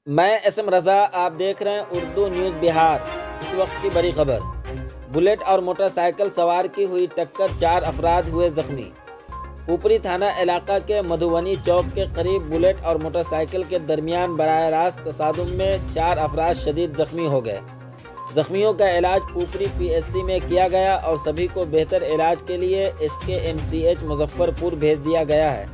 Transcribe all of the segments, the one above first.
मैं एसएम रज़ा, आप देख रहे हैं उर्दू न्यूज़ बिहार। इस वक्त की बड़ी खबर। बुलेट और मोटरसाइकिल सवार की हुई टक्कर, 4 अफराद हुए जख्मी। ऊपरी थाना इलाका के मधुबनी चौक के करीब बुलेट और मोटरसाइकिल के दरमियान बराह रास्त तसादुम में 4 अफराद शदीद जख्मी हो गए। जख्मियों का इलाज ऊपरी पीएचसी में किया गया और सभी को बेहतर इलाज के लिए SKMCH मुजफ्फरपुर भेज दिया गया है।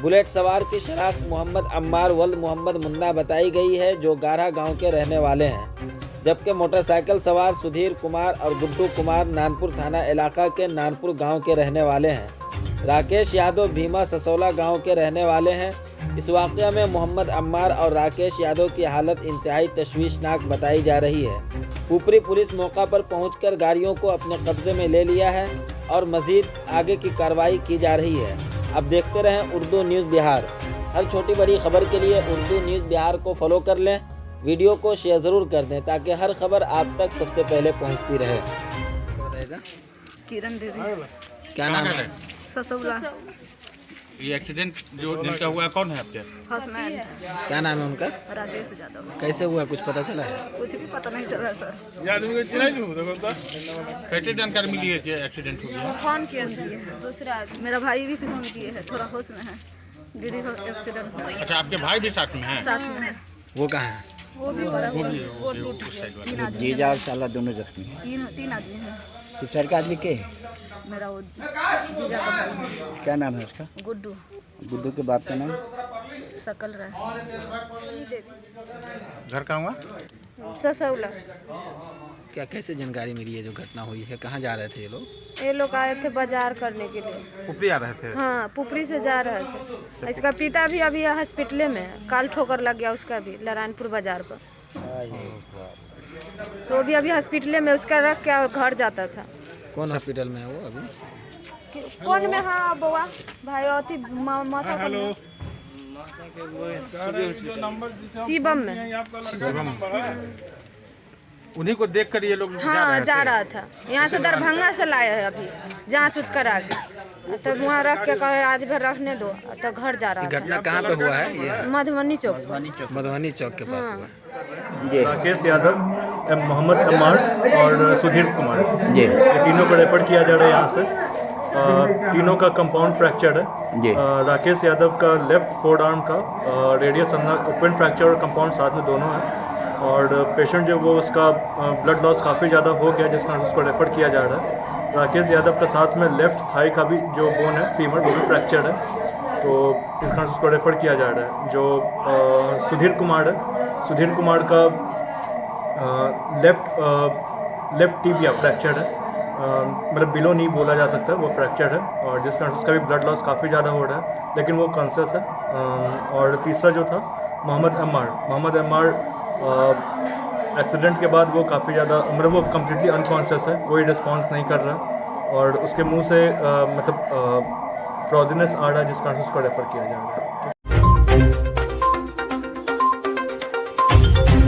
बुलेट सवार की शनाख्त मोहम्मद अम्मार वल्द मोहम्मद मुन्ना बताई गई है, जो गाढ़ा गांव के रहने वाले हैं, जबकि मोटरसाइकिल सवार सुधीर कुमार और गुड्डू कुमार नानपुर थाना इलाका के नानपुर गांव के रहने वाले हैं। राकेश यादव भीमा ससौला गांव के रहने वाले हैं। इस वाक़या में मोहम्मद अम्मार और राकेश यादव की हालत इंतहाई तशवीशनाक बताई जा रही है। ऊपरी पुलिस मौका पर पहुंचकर गाड़ियों को अपने कब्जे में ले लिया है और मजीद आगे की कार्रवाई की जा रही है। अब देखते रहें उर्दू न्यूज़ बिहार। हर छोटी बड़ी खबर के लिए उर्दू न्यूज़ बिहार को फॉलो कर लें। वीडियो को शेयर ज़रूर कर दें ताकि हर खबर आप तक सबसे पहले पहुंचती रहे। किरण देवी। क्या नाम है? ससौला। ये एक्सीडेंट जो जिनका हुआ कौन है आपके? हसनैन। क्या नाम है उनका? राकेश यादव। कैसे हुआ, कुछ पता चला है? कुछ भी पता नहीं चला सर। कैसे जानकारी मिली है कि एक्सीडेंट हो गया? फोन किए हैं दूसरा आदमी, मेरा भाई भी फोन किए हैं, थोड़ा होश में है। दीदी को एक्सीडेंट हुआ। अच्छा, आपके भाई भी साथ में हैं? साथ में है। वो कहाँ है? वो भी मरा हुआ है। वो टूट गया। 3 आदमी। जीजा और साला दोनों जख्मी हैं। तीन आदमी हैं। तीसर का आदमी के है? मेरा वो जीजा का भाई है। क्या नाम है उसका? गुड्डू। गुड्डू के बाप का नाम? सकल रहा। घर कहाँ हुआ? ससौला। क्या कैसे जानकारी मिली है जो घटना हुई है? कहाँ जा रहे थे ये लोग? ये लोग आए थे बाजार करने के लिए। ऊपरी आ रहे थे? हाँ, पुपरी से जा रहे थे। इसका पिता भी अभी हॉस्पिटल में है। काल ठोकर लग गया उसका भी, नारायणपुर बाजार पर। तो अभी हॉस्पिटल में, उसका रख के घर जाता था। कौन हॉस्पिटल में है वो अभी? कौन में? हाँ बउआ भाई अथी शिवम में। उन्हीं को देखकर ये लोग हाँ जा रहा था। यहाँ से दरभंगा से लाए है, अभी जांच उच करा के। तो वहाँ रख के कहे आज भर रखने दो, तो घर जा रहा था। घटना कहाँ पे हुआ है ये? मधुबनी चौक। मधुबनी चौक के पास हुआ। राकेश यादव, मोहम्मद अम्मार और सुधीर कुमार, जी। ये तीनों को रेफर किया जा रहा है यहाँ से। तीनों का कंपाउंड फ्रैक्चर है। राकेश यादव का लेफ्ट फोर्ड आर्म का रेडियस ओपन फ्रैक्चर और कंपाउंड साथ में दोनों है। और पेशेंट जो वो उसका ब्लड लॉस काफ़ी ज़्यादा हो गया, जिस कारण उसको रेफ़र किया जा रहा है। राकेश यादव के साथ में लेफ्ट थाई का भी जो बोन है फीमर, वो भी फ्रैक्चर है, तो इस कारण उसको रेफ़र किया जा रहा है। जो सुधीर कुमार है, सुधीर कुमार का लेफ्ट टिबिया फ्रैक्चर है, मतलब बिलो नहीं बोला जा सकता, वो फ्रैक्चर है, और जिस कारण उसका भी ब्लड लॉस काफ़ी ज़्यादा हो रहा है, लेकिन वो कॉन्शियस है। और तीसरा जो था मोहम्मद अम्मार एक्सीडेंट के बाद वो काफ़ी ज़्यादा, मतलब वो कम्प्लीटली अनकॉन्शियस है, कोई रिस्पॉन्स नहीं कर रहा, और उसके मुंह से मतलब फ्रॉजीनेस आ रहा है, जिस कारण उसको रेफ़र किया जा रहा है।